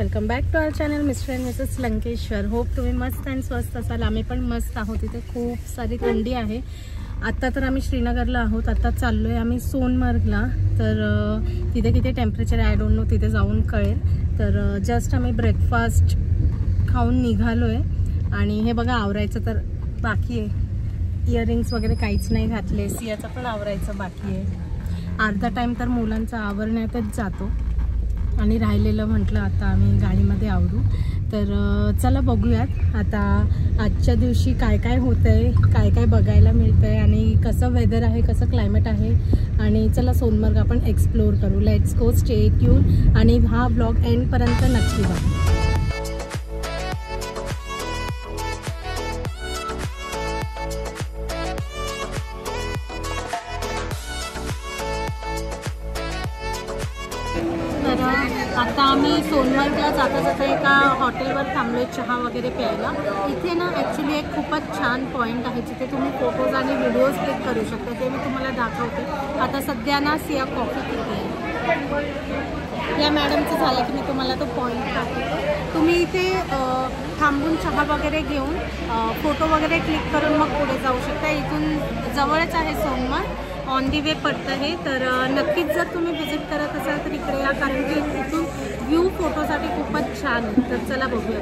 Welcome back to our channel Mr and Mrs Lankeshwar. Hope तुम्ही मस्त आणि स्वस्त असाल. आम्ही पण मस्त आहोत. इथे खूप सारी थंडी आहे. आत्ता तर आम्ही श्रीनगरला आहोत. आता चाललो आहे आम्ही सोनमर्गला. तर तिथे किती टेम्परेचर आय डोंट नो, तिथे जाऊन कळेल. तर जस्ट आम्ही ब्रेकफास्ट खाऊन निघालो आहे आणि हे बघा आवरायचं तर बाकी आहे. इयरिंग्स वगैरे काहीच नाही घातले. सियाचं पण आवरायचं बाकी आहे. अर्धा टाईम तर मुलांचा आवरण्यातच जातो आणि राहिलेलं म्हटलं आता आम्ही गाडीमध्ये आवरू. तर चला बघूयात आता आजच्या दिवशी काय काय होतंय, काय काय बघायला मिळतंय आणि कसं वेदर आहे, कसं क्लायमेट आहे. आणि चला सोनमर्ग आपण एक्सप्लोर करू. लेट्स गो, स्टे ट्यून आणि हा ब्लॉग एंडपर्यंत नक्की बघा. तर आता आम्ही सोनमर्गला जाता जाता एका हॉटेलवर थांबलोय चहा वगैरे प्यायला. इथे ना ॲक्च्युली एक खूपच छान पॉईंट आहे जिथे तुम्ही फोटोज आणि व्हिडिओज क्लिक करू शकता. ते मी तुम्हाला दाखवते. आता सध्या ना सिया कॉफी पिते आहे. या मॅडमचं झालं की मी तुम्हाला तो पॉईंट दाखवते. तुम्ही इथे थांबून चहा वगैरे घेऊन फोटो वगैरे क्लिक करून मग पुढे जाऊ शकता. इथून जवळच आहे सोनमर्ग, ऑन दी वे पडतं आहे. तर नक्कीच जर तुम्ही व्हिजिट करत असाल तर इकडे या, कारण की इथून व्ह्यू फोटोसाठी खूपच छान आहे. तर चला बघूया.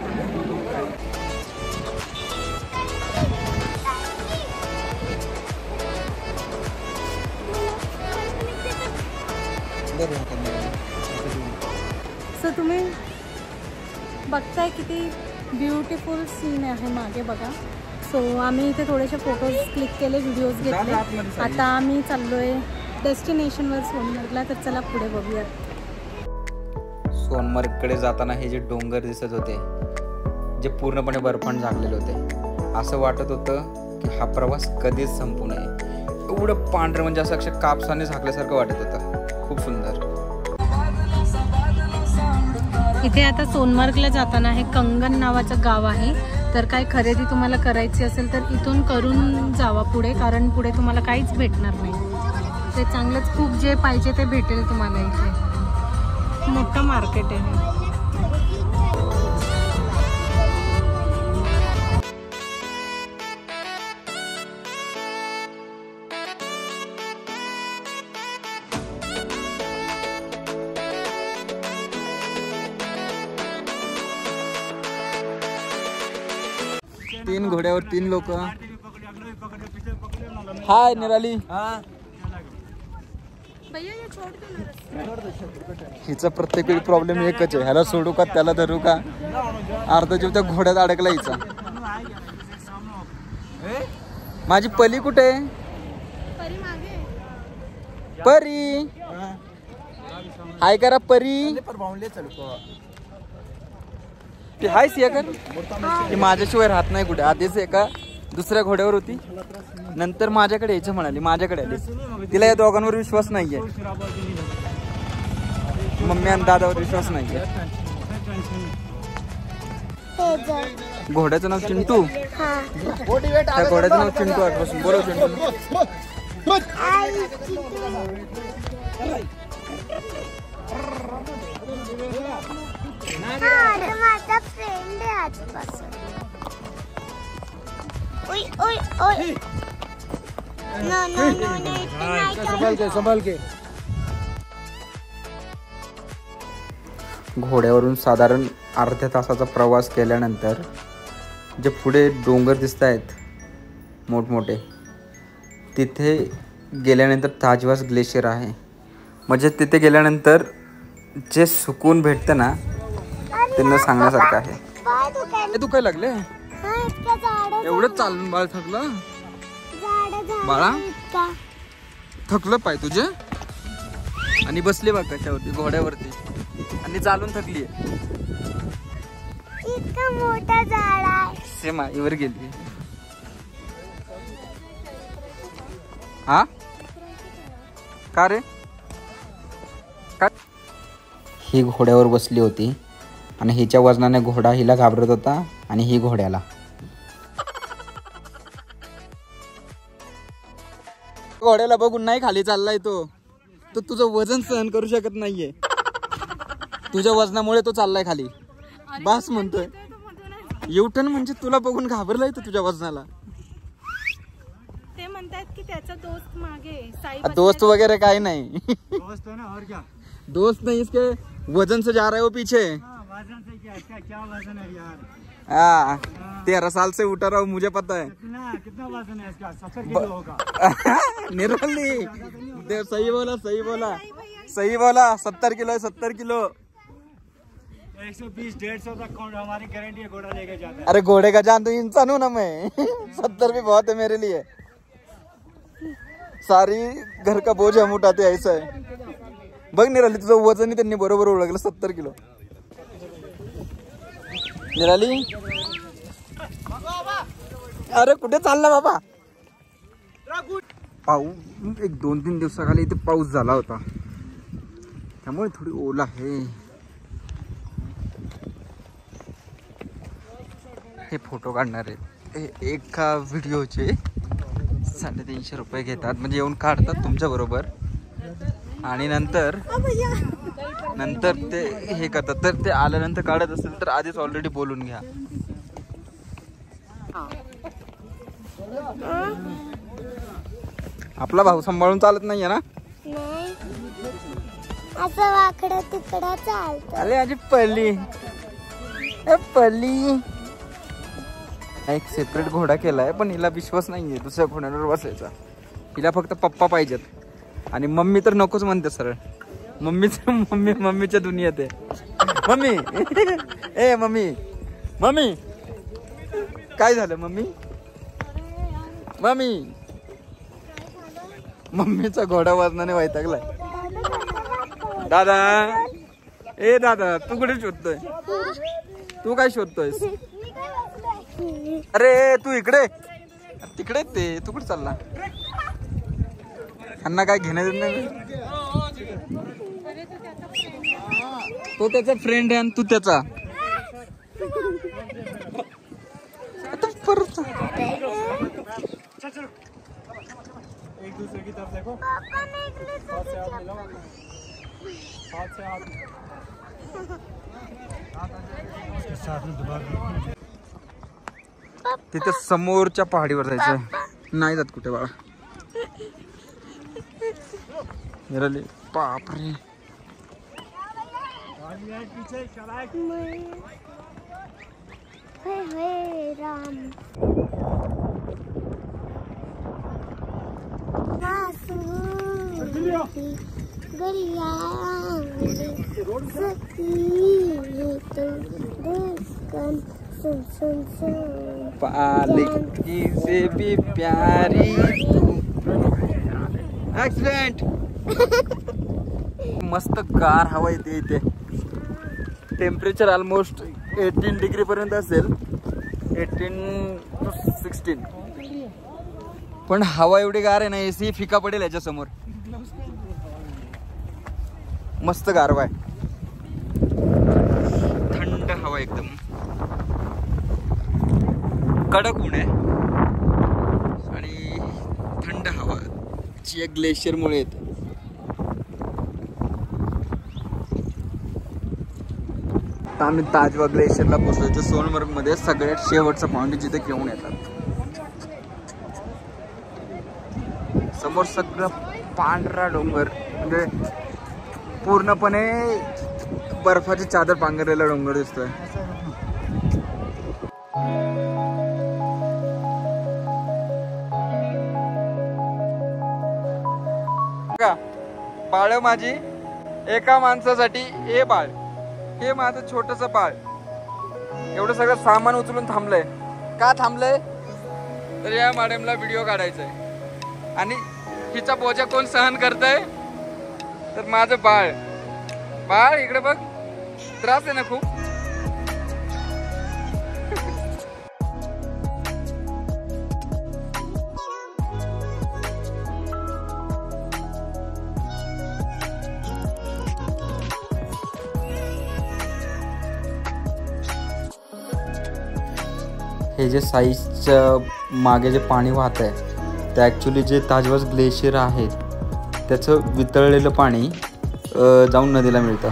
सो तुम्ही बघताय किती ब्युटिफुल सीन आहे मागे बघा. सो आम्ही इथे थोडेसे फोटोज क्लिक केले, व्हिडिओज घेतले. आता आम्ही चाललोय डेस्टिनेशनवर सोनमर्गला. तर चला पुढे बघूया. सोनमर्गकडे जाताना हे जे डोंगर दिसत होते जे पूर्णपणे बर्फाने झाकलेले होते, असं वाटत होतं की हा प्रवास कधीच संपू नये. एवढं पांढरं म्हणजे असं अक्षर कापसाने झाकल्यासारखं वाटत होतं. खूप सुंदर. इथे आता सोनमर्गला जाताना हे कंगन नावाचं गाव आहे. तर काय खरेदी तुम्हाला करायची असेल तर इथून करून जावा पुढे, कारण पुढे तुम्हाला काहीच भेटणार नाही. ते चांगलंच खूप जे पाहिजे ते भेटेल तुम्हाला. इथे मोठं मार्केट आहे. 3 घोड्यावर 3 लोक. हाय निराली. हिचा प्रत्येक वेळी प्रॉब्लेम एकच आहे, ह्याला सोडू का त्याला धरू का. अर्धा जीव त्या घोड्यात अडकला हिचा. माझी परी कुठे आहे? परी हाय करा. परी ती हाय सिया कर. ती माझ्याशिवाय राहत नाही कुठे. आधीच एका दुसऱ्या घोड्यावर होती, नंतर माझ्याकडे यायचं म्हणाली, माझ्याकडे आली. तिला या दोघांवर विश्वास नाहीये. मम्मी आणि दादावर विश्वास नाहीये. घोड्याचं नाव चिंटू. त्या घोड्याचं नाव चिंटू आठवसून बोलव. चिंटू माझा फ्रेंड आहे आजपासून. ओय ओय ओय. No no no no. संभाल के. घोड्यावरून साधारण अर्ध्या तासाचा प्रवास केल्यानंतर जे पुढे डोंगर दिसत आहेत मोठमोठे, तिथे गेल्यानंतर ताजवास ग्लेशियर आहे. म्हणजे तिथे गेल्यानंतर जे सुकून भेटतं ना ते न सांगण्यासारखं आहे. तू काय लागले एवढं चालून बाळ थकलं? बाळा थकलं पाय तुझे? आणि बसली बघ कशावरती, घोड्यावरती, आणि चालून थकली. इतका मोठा झाड आहे. सेम आईवर गेली. हा का रे? ही घोड्यावर बसली होती आणि हिच्या वजनाने घोडा हिला घाबरत होता आणि ही घोड्याला. घोड्याला बघून नाही खाली चाललाय तो. तो तुझं वजन सहन करू शकत नाहीये. तुझ्या वजनामुळे तो चाललाय खाली. बास म्हणतोय. युटर्न म्हणजे तुला बघून घाबरलाय तो तुझ्या वजनाला. ते म्हणतात की त्याचा दोस्त मागे साई. दोस्त वगैरह काही नहीं. दोस्त है ना और क्या. दोस्त नहीं, इसके वजन से जा रहा है वो पीछे. वजन से क्या वजन है यार. हाँ 13 साल से उठा रहा हूँ, मुझे पता है. कितना वजन है इसका. 70 किलो होगा. निरली सही बोला 70 किलो है. 70 किलो. 120-150 तक हमारी गारंटी है. घोड़ा लेके जाता है. अरे घोड़े का जान तो इंसान हूँ ना मैं. 70 भी बहुत है मेरे लिए. सारी घर का बोझ हम उठाते ऐसा है. बघ निराली तुझं वजन त्यांनी बरोबर ओळखलं. 70 किलो. निराली अरे कुठे चालला बाबा. पाऊस 1-2-3 दिवसाखाली इथे पाऊस झाला होता, त्यामुळे थोडी ओला आहे. हे फोटो काढणार आहेत. एका व्हिडिओचे 350 रुपये घेतात, म्हणजे येऊन काढतात तुमच्या बरोबर आणि नंतर ते हे करतात. तर ते आल्यानंतर काढत असेल तर आधीच ऑलरेडी बोलून घ्या. आपला भाऊ सांभाळून चालत नाहीये ना. नाही असं वाकडं तिकडं चालतं. अरे माझी पल्ली एक सेपरेट घोडा केलाय, पण हिला विश्वास नाहीये दुसऱ्या घोड्यावर बसायचा. हिला फक्त पप्पा पाहिजेत आणि मम्मी तर नकोच म्हणते सरळ. मम्मीच्या दुनियेत आहे. मम्मी ए मम्मी काय झालं मम्मी. मम्मीचा घोडा वजनाने वैतागलाय. दादा तू कुठे शोधतोय. तू काय शोधतोयस. अरे तू इकडे तिकडे ते तू कुठे चालला. त्यांना काय घेणं देत नाही. तो त्याचा फ्रेंड आहे आणि तू त्याचा. परत एक दूसरे की तरफ देखो. तिथे समोरच्या पहाडीवर जायचंय. नाही जात कुठे बाळा. निराली बापरे. राम पालकी से भी प्यारी तू. ऍक्सिडेंट. मस्त गार हवा येते इथे. टेम्परेचर ऑलमोस्ट 18 डिग्री पर्यंत असेल. 18 to 16. पण हवा एवढी गार आहे ना, एसी फिका पडेल याच्या समोर. मस्त गारवा आहे. थंड हवा एकदम. कडक ऊन आहे आणि थंड हवा जी ग्लेशियर मुळे येते. आम्ही ताजवा ग्लेशियरला पोहोचलो. सोनमर्ग मध्ये सगळ्यात शेवटचा पॉइंट जिथे घेऊन येतात. समोर सगळं पांढरा डोंगर, म्हणजे पूर्णपणे बर्फाची चादर पांघरलेला डोंगर दिसतोय. बाळ माझी एका माणसासाठी हे बाळ, हे माझं छोटस बाळ एवढं सगळं सामान उचलून थांबलंय. का थांबलंय तर या मॅडमला व्हिडिओ काढायचाय. आणि हिचा बोजा कोण सहन करतय तर माझं बाळ. बाळ इकडे बघ, त्रास आहे ना खूप. हे जे साईच्या मागे जे पाणी वाहत आहे ते ॲक्च्युली जे ताजवास ग्लेशियर आहे त्याचं वितळलेलं पाणी जाऊन नदीला मिळतं.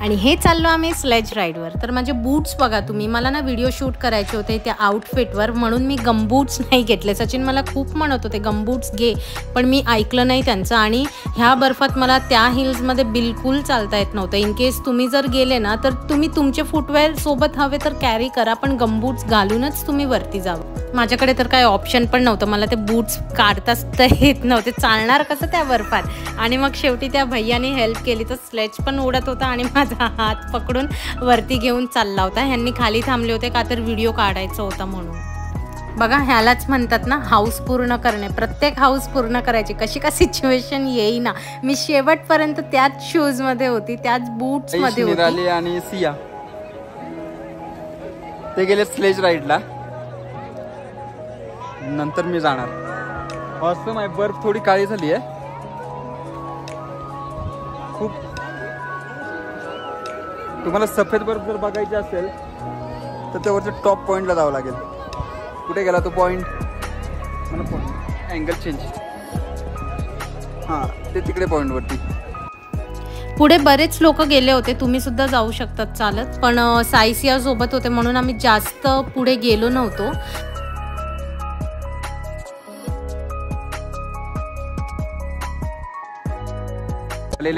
आणि हे चाललो आम्ही स्लेज राईडवर. तर माझे बूट्स बघा तुम्ही, मला ना व्हिडिओ शूट करायचे होते त्या आउटफिटवर, म्हणून मी गमबूट्स नाही घेतले. सचिन मला खूप म्हणत होते गमबूट्स घे, पण मी ऐकलं नाही त्यांचं. आणि ह्या बर्फात मला त्या हिल्समध्ये बिलकुल चालता येत नव्हतं. इन केस तुम्ही जर गेले ना तर तुम्ही तुमचे फुटवेअर सोबत हवे तर कॅरी करा, पण गमबूट्स घालूनच तुम्ही वरती जावं. माझ्याकडे तर काही ऑप्शन पण नव्हतं, मला ते बूट्स काढताच तर येत नव्हते, चालणार कसं त्या बर्फात. आणि मग शेवटी त्या भैयाने हेल्प केली, तर स्लेज पण उडत होता आणि माझा हात पकडून वरती घेऊन चालला होता. ह्यांनी खाली थांबले होते का तर व्हिडिओ काढायचा होता म्हणून. बघा ह्यालाच म्हणतात ना हाऊस पूर्ण करणे. प्रत्येक हाऊस पूर्ण करायची, कशी का सिच्युएशन येईना. मी शेवटपर्यंत त्याच शूजमध्ये होती, त्याच बूट्समध्ये होती. निराली आणि सिया ते गेले स्लेज राईडला, नंतर मी जाणार. ऑसम आहे. बर्फ थोडी काळी झाली आहे खूप. तुम्हाला सफेद बर्फ जर बघायची असेल तर त्यावरच्या टॉप पॉइंटला जावं लागेल. कुठे गेला तो पॉइंट? मला अँगल चेंज. हां, ते तिकडे पॉइंटवरती. पुढे बरेच लोक गेले होते, तुम्ही सुद्धा जाऊ शकतात चालत, पण साईसिया सोबत होते म्हणून आम्ही जास्त पुढे गेलो नव्हतो.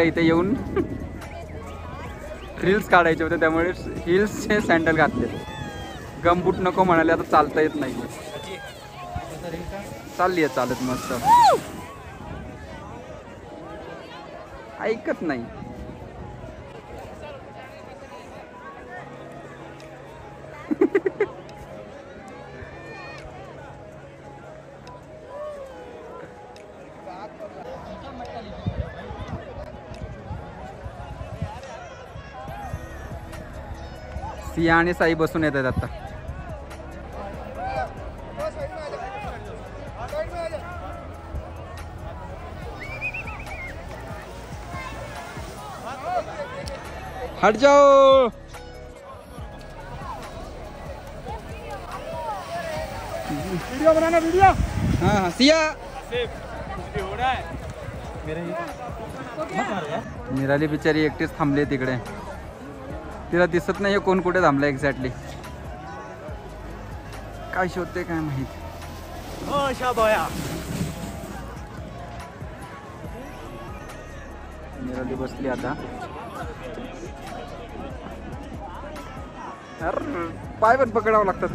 इथे येऊन रील्स काढायचे होते, त्यामुळे हिल्सचे सँडल घातले. गमबूट नको म्हणाले, आता चालता येत नाही. चालली आहे चालत मस्त, ऐकत नाही. सिया आणि साई बसून येतात आता. हट जाओ. Video banana, video. हाँ सिया. हो रहा है मेरे ही. निराली बिचारी एकटीच थांबली तिकडे. तिला दिसत नाहीये कोण कुठे थांबलं एक्झॅक्टली. काय शोधते काय माहित. ओ शाबाया. निराली बसली आता. अरे पाय पण पकडावं लागतात.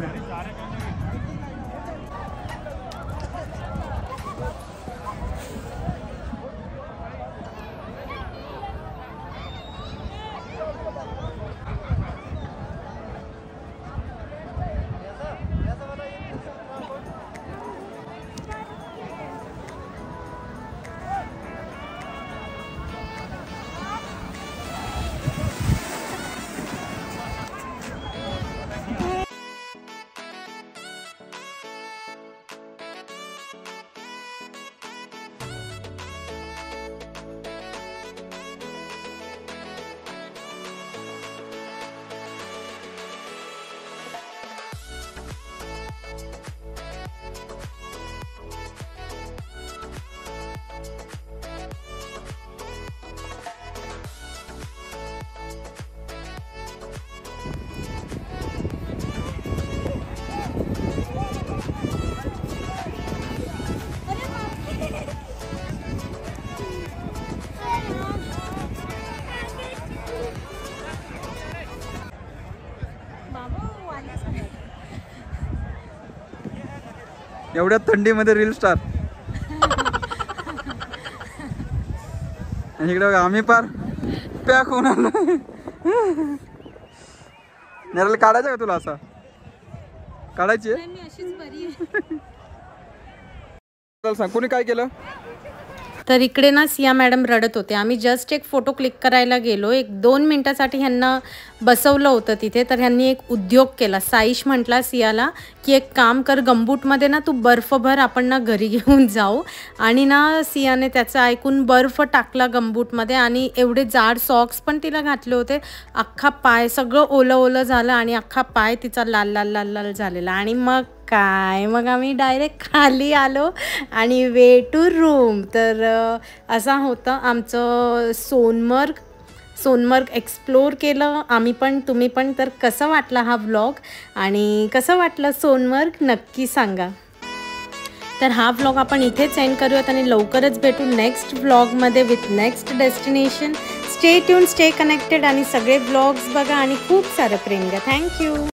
एवढ्या थंडीमध्ये रील स्टार. आणि इकडे आम्ही पार पॅक होऊन आलो. निराला काढायचं का तुला? असा काढायची सांग. कोणी काय केलं? तर इकडे ना सिया मॅडम रडत होते. आम्ही जस्ट एक फोटो क्लिक करायला गेलो, 1-2 मिनटासाठी ह्यांना बसवलं होतं तिथे. तर ह्यांनी एक उद्योग केला. साईश म्हटला सियाला की एक काम कर, गमबूटमध्ये ना तू बर्फ भर, आपण ना घरी घेऊन जाऊ. आणि ना सियाने त्याचं ऐकून बर्फ टाकला गमबूटमध्ये आणि एवढे जाड सॉक्स पण तिला घातले होते. अख्खा पाय सगळं ओलं ओलं झालं आणि अख्खा पाय तिचा लाल लाल लाल लाल झालेला. आणि मग आम्ही डायरेक्ट खाली आलो आणि वे टू रूम. तर असा होतं आमचं सोनमर्ग. सोनमर्ग एक्सप्लोर केलं आम्ही पण, तुम्ही पण. तर कसं वाटला हा व्लॉग आणि कसं वाटलं सोनमर्ग नक्की सांगा. तर हा व्लॉग आपण इथेच एंड करूयात आणि लवकरच भेटू नेक्स्ट व्लॉगमध्ये with next destination. Stay tune, stay connected आणि सगळे व्लॉग्स बघा आणि खूप सारं प्रेम द्या. थँक्यू.